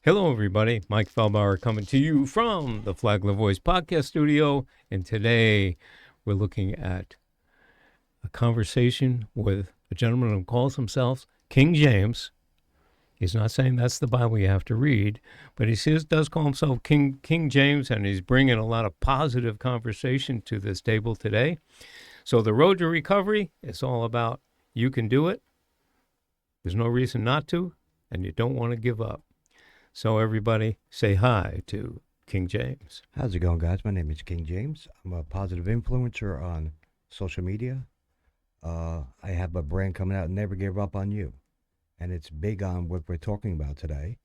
Hello, everybody. Mike Feldbauer coming to you from the Flagler Voice Podcast Studio. And today we're looking at a conversation with a gentleman who calls himself King James. He's not saying that's the Bible you have to read, but he does call himself King James, and he's bringing a lot of positive conversation to this table today. So the road to recovery is all about you can do it. There's no reason not to, and you don't want to give up. So everybody say hi to King James. How's it going, guys? My name is King James. I'm a positive influencer on social media. I have a brand coming out, Never Give Up on You. And it's big on what we're talking about today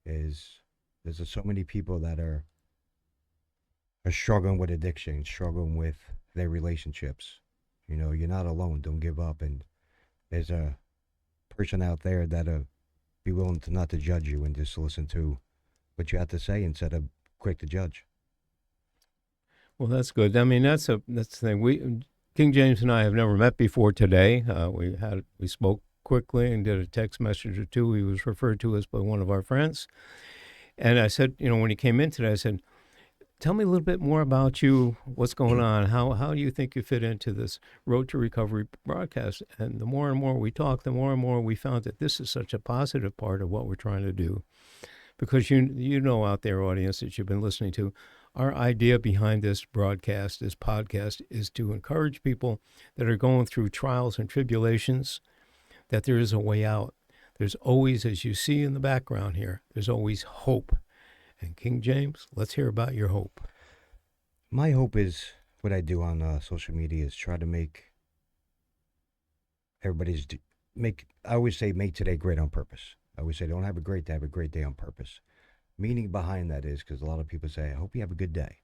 is there's so many people that are struggling with addiction, struggling with their relationships. You know, you're not alone. Don't give up. And there's a person out there that'll be willing to not to judge you and just listen to what you have to say instead of quick to judge. Well, that's good. I mean, that's the thing. King James and I have never met before today. We spoke quickly and did a text message or two. He was referred to us by one of our friends. And I said, when he came in today, I said, tell me a little bit more about you. What's going on? How do you think you fit into this Road to Recovery broadcast? And the more and more we talked, the more and more we found that this is such a positive part of what we're trying to do. Because you know out there, audience, that you've been listening to, our idea behind this broadcast, this podcast, is to encourage people that are going through trials and tribulations that there is a way out. There's always, as you see in the background here, there's always hope. And King James, let's hear about your hope. My hope is what I do on social media is try to make I always say make today great on purpose. I always say don't have a great day, have a great day on purpose. Meaning behind that is because a lot of people say, I hope you have a good day.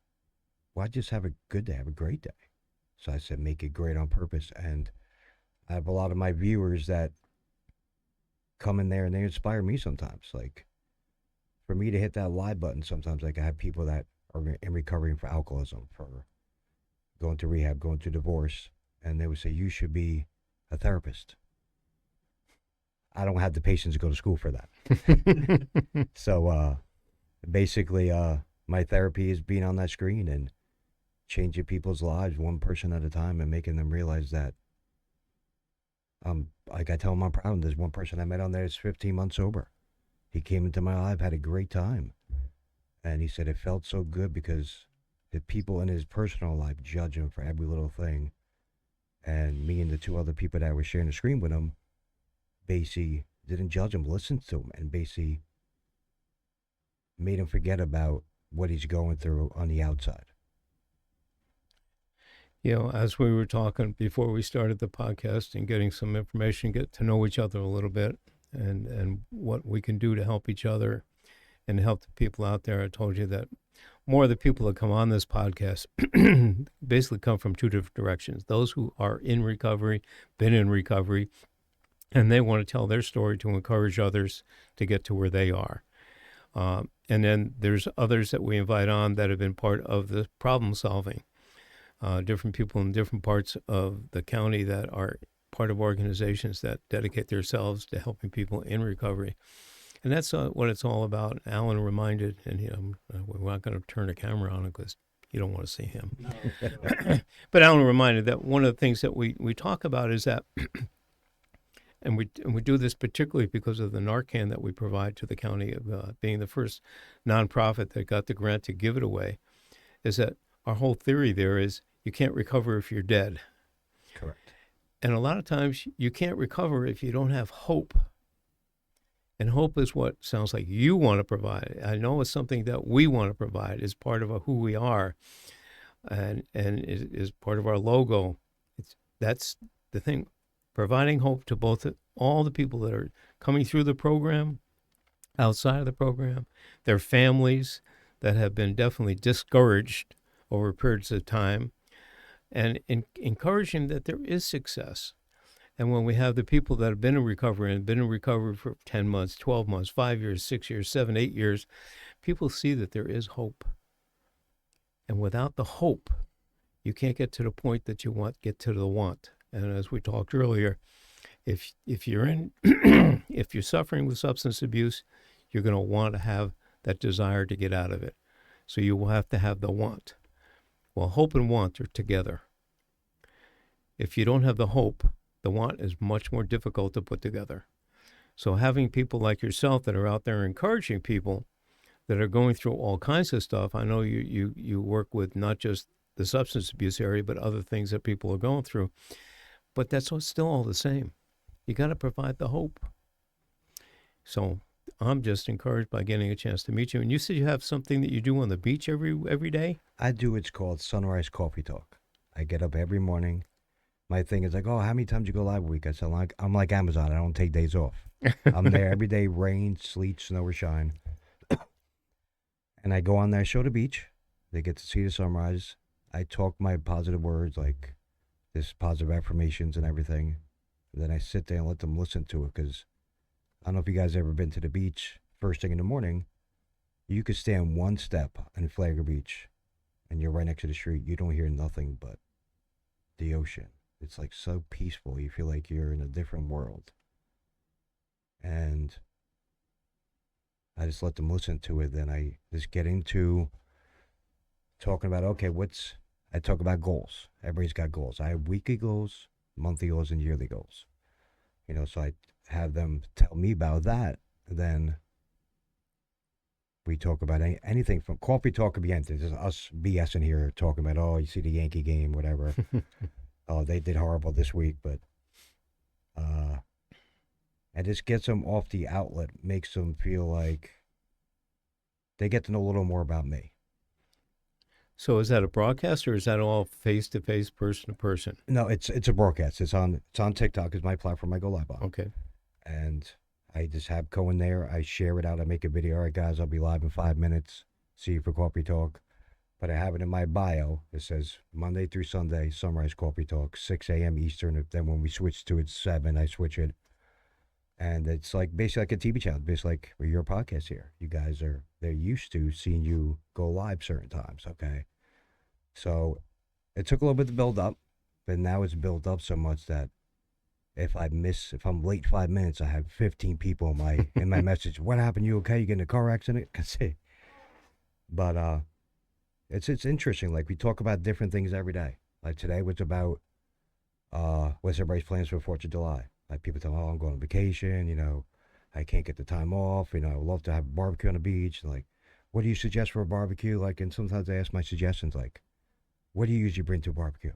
Well, I just have a good day, have a great day. So I said make it great on purpose. And I have a lot of my viewers that come in there and they inspire me sometimes. Like, for me to hit that live button sometimes, like I have people that are in recovery for alcoholism, for going to rehab, going through divorce, and they would say, you should be a therapist. I don't have the patience to go to school for that. So basically, my therapy is being on that screen and changing people's lives one person at a time and making them realize that, like I tell them I'm proud. There's one person I met on there that's 15 months sober. He came into my life, had a great time. And he said it felt so good because the people in his personal life judge him for every little thing. And me and the two other people that were sharing the screen with him basically didn't judge him, listened to him, and basically made him forget about what he's going through on the outside. As we were talking before we started the podcast and getting some information, get to know each other a little bit, and what we can do to help each other and help the people out there. I told you that more of the people that come on this podcast basically come from two different directions. Those who are in recovery, been in recovery, and they want to tell their story to encourage others to get to where they are. And then there's others that we invite on that have been part of the problem solving. Different people in different parts of the county that are part of organizations that dedicate themselves to helping people in recovery. And that's what it's all about. Alan reminded, and we're not going to turn the camera on because you don't want to see him. No. But Alan reminded that one of the things that we talk about is that, and we do this particularly because of the Narcan that we provide to the county, of being the first nonprofit that got the grant to give it away, is that our whole theory there is you can't recover if you're dead. Correct. And a lot of times you can't recover if you don't have hope. And hope is what sounds like you want to provide. I know it's something that we want to provide. It's part of who we are, and it is part of our logo. That's the thing, providing hope to all the people that are coming through the program, outside of the program, their families that have been definitely discouraged over periods of time, and encouraging that there is success. And when we have the people that have been in recovery and been in recovery for 10 months, 12 months, 5 years, 6 years, 7, 8 years, people see that there is hope. And without the hope, you can't get to the point that you want, get to the want. And as we talked earlier, if you're if you're suffering with substance abuse, you're going to want to have that desire to get out of it. So you will have to have the want. Well, hope and want are together. If you don't have the hope, the want is much more difficult to put together. So having people like yourself that are out there encouraging people that are going through all kinds of stuff. I know you work with not just the substance abuse area, but other things that people are going through. But that's still all the same. You got to provide the hope. So I'm just encouraged by getting a chance to meet you. And you said you have something that you do on the beach every day? I do. It's called Sunrise Coffee Talk. I get up every morning. My thing is like, oh, how many times you go live a week? I said, I'm like Amazon. I don't take days off. I'm there every day, rain, sleet, snow, or shine. And I go on there, show the beach. They get to see the sunrise. I talk my positive words, like this positive affirmations and everything. And then I sit there and let them listen to it, because I don't know if you guys ever been to the beach first thing in the morning. You could stand one step on Flagler Beach and you're right next to the street. You don't hear nothing but the ocean. It's like so peaceful. You feel like you're in a different world. And I just let them listen to it. Then I just get into talking about, okay, I talk about goals. Everybody's got goals. I have weekly goals, monthly goals, and yearly goals. So I have them tell me about that. Then we talk about anything from coffee talk could be anything. Just us BSing here, talking about, oh, you see the Yankee game, whatever. Oh, they did horrible this week, but and just gets them off the outlet, makes them feel like they get to know a little more about me. So is that a broadcast, or is that all face-to-face, person-to-person? No, it's a broadcast. It's on TikTok is my platform I go live on. Okay. And I just have Cohen there. I share it out. I make a video. All right, guys, I'll be live in 5 minutes. See you for Coffee Talk. But I have it in my bio. It says Monday through Sunday, Sunrise Coffee Talk, 6 a.m. Eastern. Then when we switch to 7, I switch it. And it's like basically like a TV channel, basically like your podcast here. You guys they're used to seeing you go live certain times, okay? So it took a little bit to build up, but now it's built up so much that if I'm late 5 minutes, I have 15 people in my message. What happened? You okay? You get in a car accident? But it's interesting. Like we talk about different things every day. Like today was about what's everybody's plans for 4th of July. Like people tell me, oh, I'm going on vacation, I can't get the time off, I would love to have a barbecue on the beach. Like, what do you suggest for a barbecue? Like, and sometimes I ask my suggestions, like, what do you usually bring to a barbecue?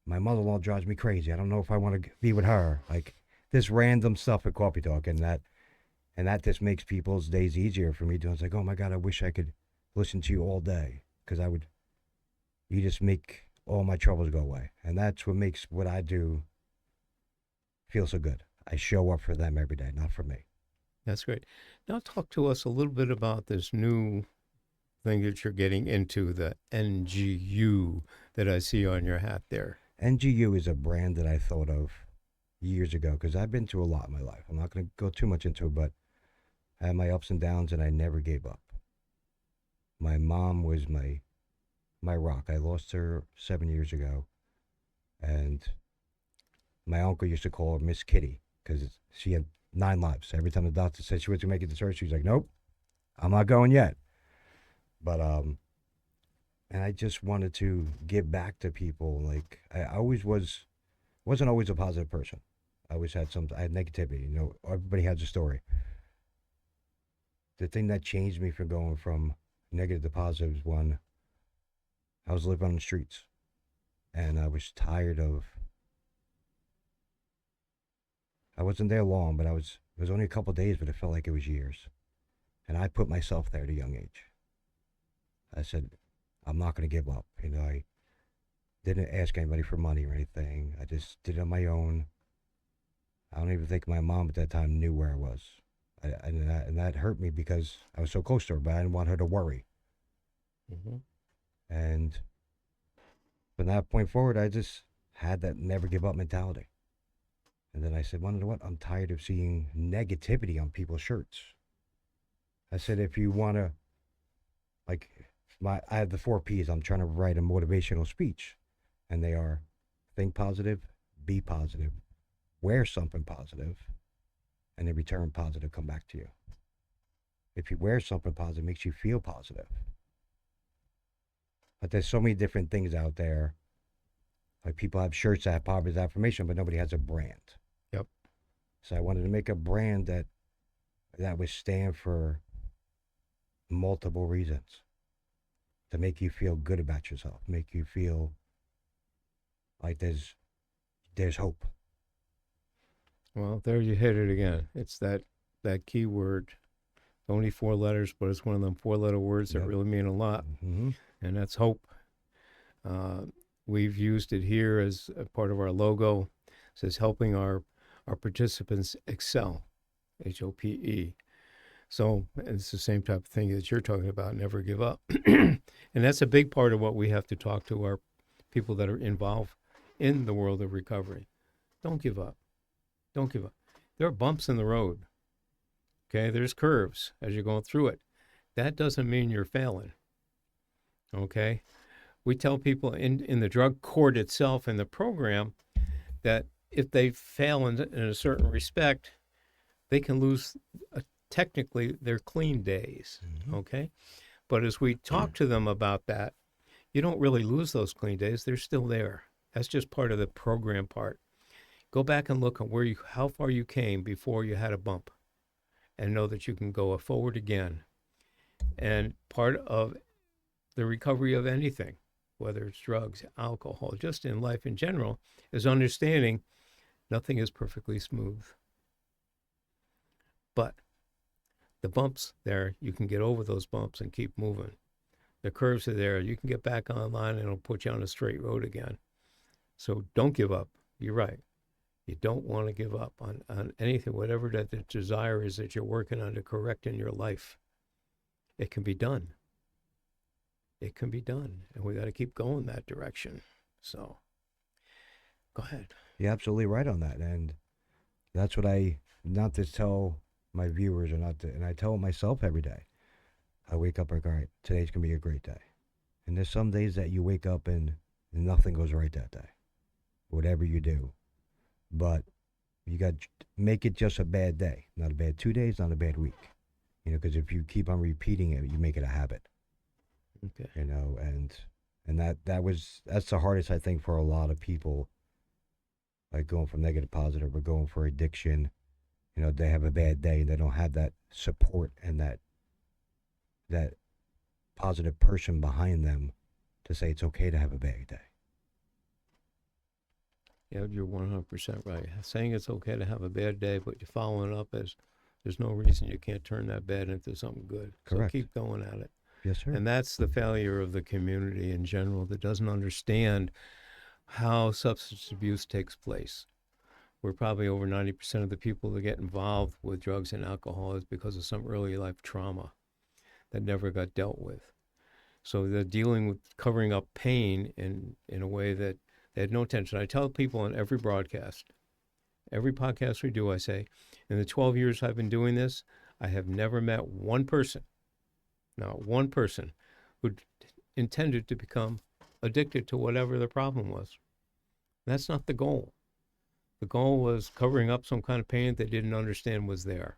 My mother-in-law drives me crazy. I don't know if I want to be with her. Like, this random stuff at Coffee Talk, and that just makes people's days easier for me. It's like, oh my God, I wish I could listen to you all day, because you just make all my troubles go away. And that's what makes what I do feel so good. I show up for them every day, not for me. That's great. Now talk to us a little bit about this new thing that you're getting into, the NGU that I see on your hat there. NGU is a brand that I thought of years ago, because I've been through a lot in my life. I'm not going to go too much into it, but I had my ups and downs, and I never gave up. My mom was my rock. I lost her 7 years ago, and my uncle used to call her Miss Kitty, because she had 9 lives. Every time the doctor said she was going to make it to church, she was like, nope, I'm not going yet. But, and I just wanted to give back to people. Like, I wasn't always a positive person. I always had I had negativity. Everybody has a story. The thing that changed me from going from negative to positive is when I was living on the streets, and I was tired of, I wasn't there long, but it was only a couple of days, but it felt like it was years. And I put myself there at a young age. I said, I'm not going to give up. I didn't ask anybody for money or anything. I just did it on my own. I don't even think my mom at that time knew where I was. And that hurt me, because I was so close to her, but I didn't want her to worry. Mm-hmm. And from that point forward, I just had that never give up mentality. And then I said, well, you know what? I'm tired of seeing negativity on people's shirts. I said, if you want to, like, I have the 4 Ps. I'm trying to write a motivational speech. And they are: think positive, be positive, wear something positive, and in return, positive come back to you. If you wear something positive, it makes you feel positive. But there's so many different things out there. Like people have shirts that have positive affirmation, but nobody has a brand. Yep. So I wanted to make a brand that would stand for multiple reasons to make you feel good about yourself, make you feel like there's hope. Well, there you hit it again. It's that key word. Only 4 letters, but it's one of them 4-letter words that Yep. really mean a lot, Mm-hmm. and that's hope. We've used it here as a part of our logo. It says helping our participants excel, HOPE. So it's the same type of thing that you're talking about, never give up. And that's a big part of what we have to talk to our people that are involved in the world of recovery. Don't give up. Don't give up. There are bumps in the road. Okay, there's curves as you're going through it. That doesn't mean you're failing. Okay? We tell people in the drug court itself, in the program, that if they fail in a certain respect, they can lose technically their clean days. Mm-hmm. Okay? But as we talk to them about that, you don't really lose those clean days. They're still there. That's just part of the program part. Go back and look at how far you came before you had a bump, and know that you can go forward again. And part of the recovery of anything, whether it's drugs, alcohol, just in life in general, is understanding nothing is perfectly smooth. But the bumps there, you can get over those bumps and keep moving. The curves are there. You can get back online and it'll put you on a straight road again. So don't give up. You're right. You don't want to give up on anything, whatever that the desire is that you're working on to correct in your life. It can be done. It can be done. And we got to keep going that direction. So go ahead. You're absolutely right on that. And that's what not to tell my viewers and I tell myself every day. I wake up like, all right, today's going to be a great day. And there's some days that you wake up and nothing goes right that day, whatever you do. But you got to make it just a bad day, not a bad 2 days, not a bad week. Because if you keep on repeating it, you make it a habit. Okay. And that's the hardest, I think, for a lot of people, like going from negative to positive or going for addiction. They have a bad day and they don't have that support and that positive person behind them to say it's okay to have a bad day. Yeah, you're 100% right. Saying it's okay to have a bad day, but you're following up as there's no reason you can't turn that bad into something good. Correct. So keep going at it. Yes, sir. And that's the failure of the community in general that doesn't understand how substance abuse takes place. We're probably over 90% of the people that get involved with drugs and alcohol is because of some early life trauma that never got dealt with. So they're dealing with covering up pain in a way that they had no intention. I tell people on every broadcast, every podcast we do, I say, in the 12 years I've been doing this, I have never met one person, not one person, who intended to become addicted to whatever the problem was. That's not the goal. The goal was covering up some kind of pain they didn't understand was there.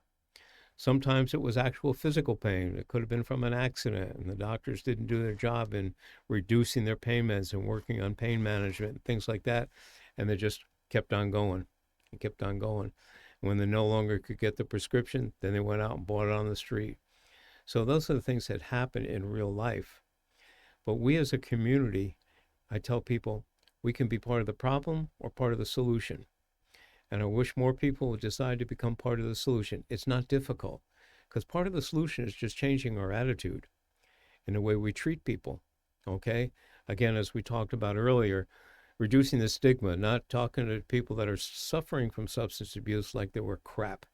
Sometimes it was actual physical pain. It could have been from an accident, and the doctors didn't do their job in reducing their pain meds and working on pain management and things like that, and they just kept on going and kept on going. When they no longer could get the prescription, then they went out and bought it on the street. So those are the things that happen in real life. But we as a community, I tell people, we can be part of the problem or part of the solution. And I wish more people would decide to become part of the solution. It's not difficult, because part of the solution is just changing our attitude in the way we treat people, okay? Again, as we talked about earlier, reducing the stigma, not talking to people that are suffering from substance abuse like they were crap.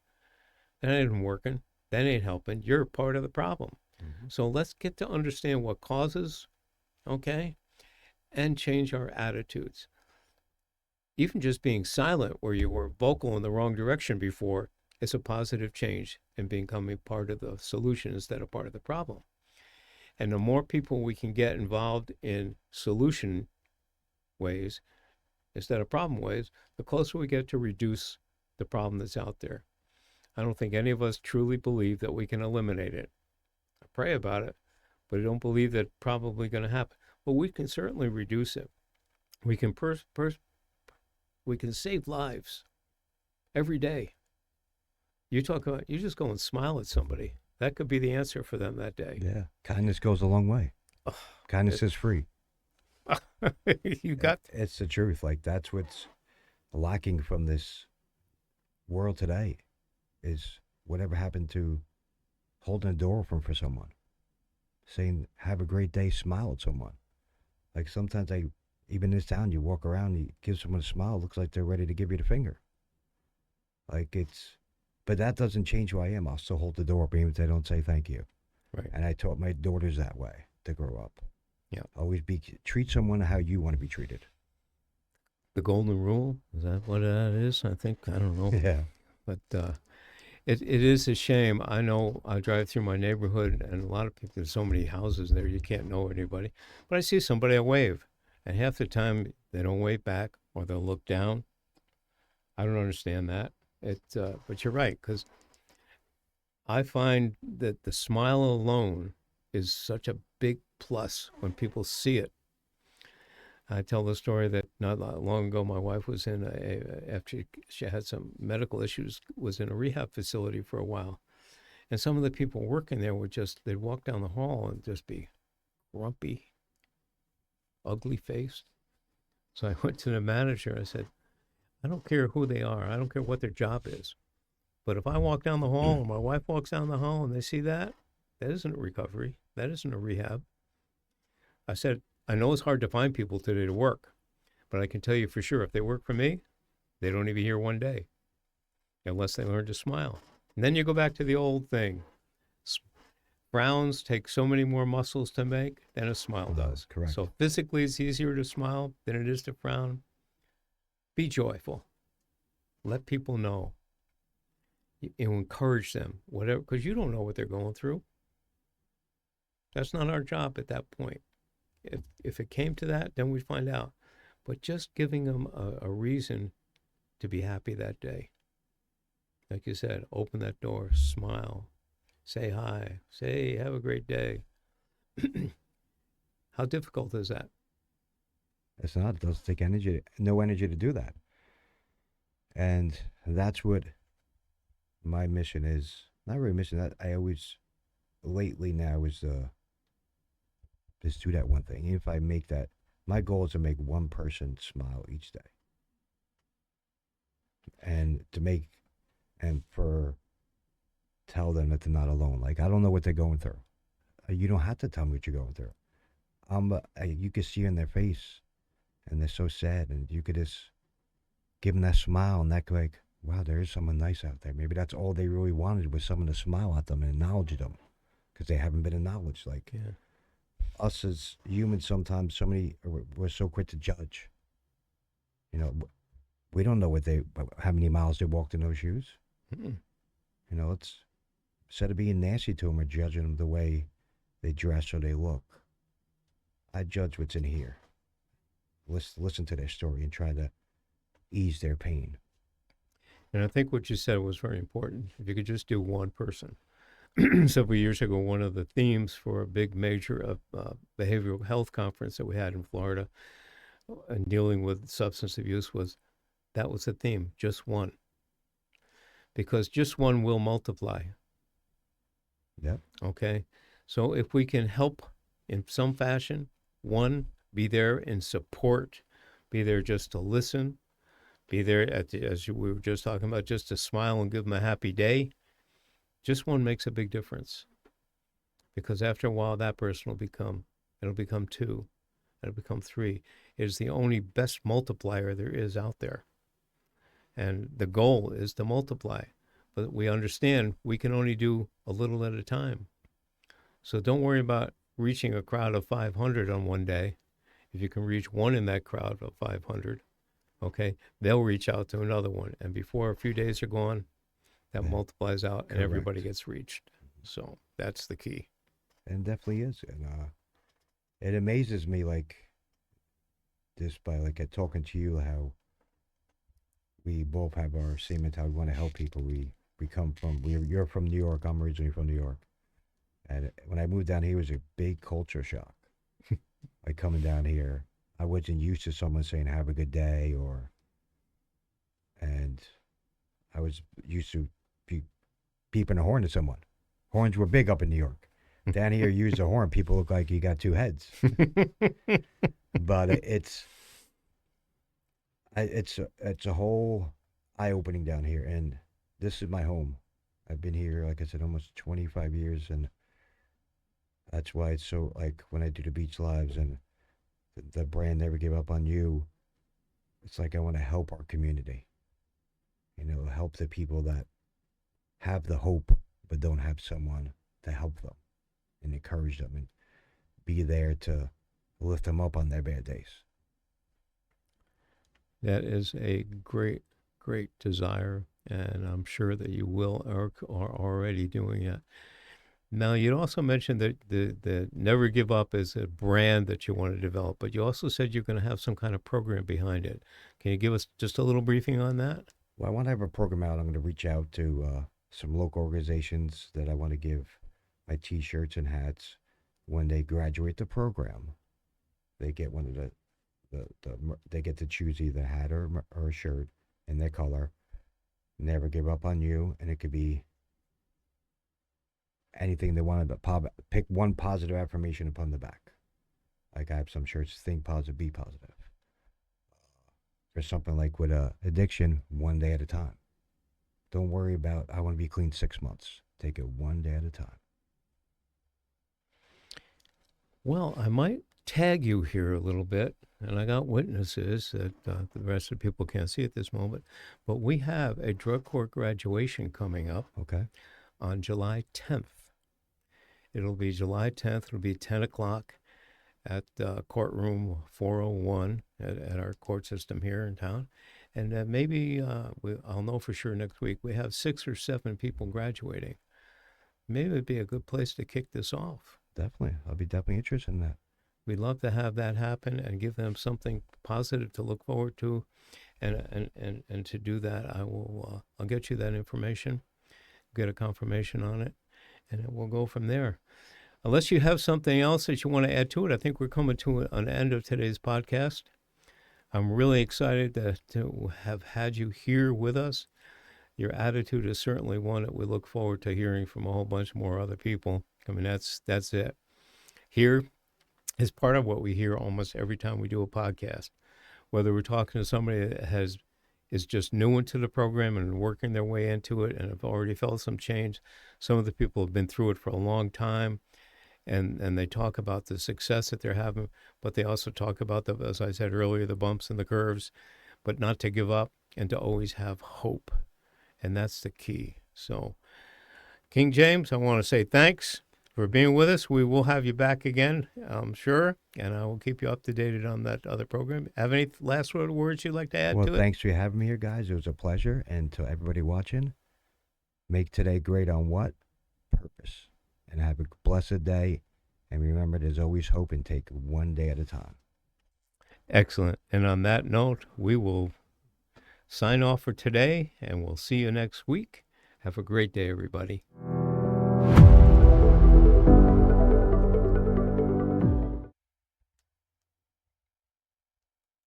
That ain't working. That ain't helping. You're part of the problem. Mm-hmm. So let's get to understand what causes, okay, and change our attitudes. Even just being silent where you were vocal in the wrong direction before is a positive change in becoming part of the solution instead of part of the problem. And the more people we can get involved in solution ways instead of problem ways, the closer we get to reduce the problem that's out there. I don't think any of us truly believe that we can eliminate it. I pray about it, but I don't believe that's probably going to happen. But we can certainly reduce it. We can we can save lives every day. You talk about, you just go and smile at somebody. That could be the answer for them that day. Yeah. Kindness goes a long way. Oh, Kindness is free. You got It's the truth. Like, that's what's lacking from this world today is whatever happened to holding a door open for someone, saying, have a great day, smile at someone. Like, sometimes even in this town, you walk around, you give someone a smile, it looks like they're ready to give you the finger. Like, but that doesn't change who I am. I'll still hold the door open even if they don't say thank you. right. And I taught my daughters that way to grow up. Yeah. Always treat someone how you want to be treated. The golden rule, is that what that is? I think, I don't know. Yeah. But it is a shame. I know I drive through my neighborhood, and a lot of people, there's so many houses there, you can't know anybody. But I see somebody, I wave. And half the time, they don't wave back, or they'll look down. I don't understand that. But you're right, because I find that the smile alone is such a big plus when people see it. I tell the story that not long ago, my wife was after she had some medical issues, was in a rehab facility for a while. And some of the people working there they'd walk down the hall and just be grumpy, ugly faced. So I went to the manager. I said, I don't care who they are. I don't care what their job is. But if I walk down the hall or my wife walks down the hall and they see that isn't a recovery. That isn't a rehab. I said, I know it's hard to find people today to work, but I can tell you for sure, if they work for me, they don't even here one day unless they learn to smile. And then you go back to the old thing. Frowns take so many more muscles to make than a smile does. Correct. So physically, it's easier to smile than it is to frown. Be joyful. Let people know. You encourage them, whatever, because you don't know what they're going through. That's not our job at that point. If it came to that, then we'd find out. But just giving them a reason to be happy that day. Like you said, open that door, smile, say hi, say have a great day. How difficult is that? It's not. It doesn't take no energy to do that. And that's what my mission is. Not really mission. That I always, lately now, is just do that one thing. Even if I make that, my goal is to make one person smile each day. And tell them that they're not alone. Like, I don't know what they're going through. You don't have to tell me what you're going through. You can see in their face, and they're so sad, and you could just give them that smile, and that like, wow, there is someone nice out there. Maybe that's all they really wanted, was someone to smile at them and acknowledge them, because they haven't been acknowledged. Like, Yeah. us as humans, sometimes we're so quick to judge. You know, we don't know how many miles they walked in those shoes. Mm-mm. You know, instead of being nasty to them or judging them the way they dress or they look, I judge what's in here. Listen to their story and try to ease their pain. And I think what you said was very important. If you could just do one person. Several years ago, one of the themes for a big major behavioral health conference that we had in Florida and dealing with substance abuse that was the theme, just one. Because just one will multiply. Yep. Okay? So if we can help in some fashion, one, be there in support, be there just to listen, be there, as we were just talking about, just to smile and give them a happy day, just one makes a big difference. Because after a while, that person it'll become two, it'll become three. It is the only best multiplier there is out there. And the goal is to multiply. But we understand we can only do a little at a time. So don't worry about reaching a crowd of 500 on one day. If you can reach one in that crowd of 500, okay, they'll reach out to another one. And before a few days are gone, that multiplies out and everybody gets reached. So that's the key. And definitely is. And it amazes me, like, just by talking to you, how we both have our same mentality. We want to help people. We You're from New York. I'm originally from New York. And when I moved down here, it was a big culture shock. Like coming down here, I wasn't used to someone saying "Have a good day," and I was used to be beeping a horn at someone. Horns were big up in New York. Down here, you use a horn, people look like you got two heads. But it's a whole eye opening down here, and this is my home. I've been here, like I said, almost 25 years, and that's why it's so, like, when I do the beach lives and the brand Never Give Up on You, it's like I want to help our community. Help the people that have the hope but don't have someone to help them and encourage them and be there to lift them up on their bad days. That is a great, great desire, and I'm sure that you will or are already doing it. Now, you also mentioned that the Never Give Up is a brand that you want to develop, but you also said you're going to have some kind of program behind it. Can you give us just a little briefing on that? Well, I want to have a program out. I'm going to reach out to some local organizations that I want to give my T-shirts and hats. When they graduate the program, they get one of they get to choose either a hat or a shirt in their color. Never Give Up on You, and it could be anything they wanted to pick one positive affirmation upon the back. Like I have some shirts, think positive, be positive. For something like with addiction, one day at a time. Don't worry about, I want to be clean 6 months. Take it one day at a time. Well, I might tag you here a little bit, and I got witnesses that the rest of the people can't see at this moment, but we have a drug court graduation coming up. Okay. On July 10th. It'll be July 10th. It'll be 10 o'clock at courtroom 401 at our court system here in town. And maybe I'll know for sure next week. We have 6 or 7 people graduating. Maybe it'd be a good place to kick this off. Definitely. I'll be definitely interested in that. We'd love to have that happen and give them something positive to look forward to. And to do that, I'll get you that information, get a confirmation on it, and we'll go from there. Unless you have something else that you want to add to it, I think we're coming to an end of today's podcast. I'm really excited to have had you here with us. Your attitude is certainly one that we look forward to hearing from a whole bunch more other people. I mean, that's it. Here is part of what we hear almost every time we do a podcast. Whether we're talking to somebody that is just new into the program and working their way into it and have already felt some change. Some of the people have been through it for a long time, and they talk about the success that they're having, but they also talk about, as I said earlier, the bumps and the curves, but not to give up and to always have hope. And that's the key. So, King James, I want to say thanks for being with us. We will have you back again, I'm sure, and I will keep you up to date on that other program. Have any last words you'd like to add to it? Well, thanks for having me here, guys. It was a pleasure. And to everybody watching, make today great on what? Purpose. And have a blessed day. And remember, there's always hope, and take one day at a time. Excellent. And on that note, we will sign off for today, and we'll see you next week. Have a great day, everybody.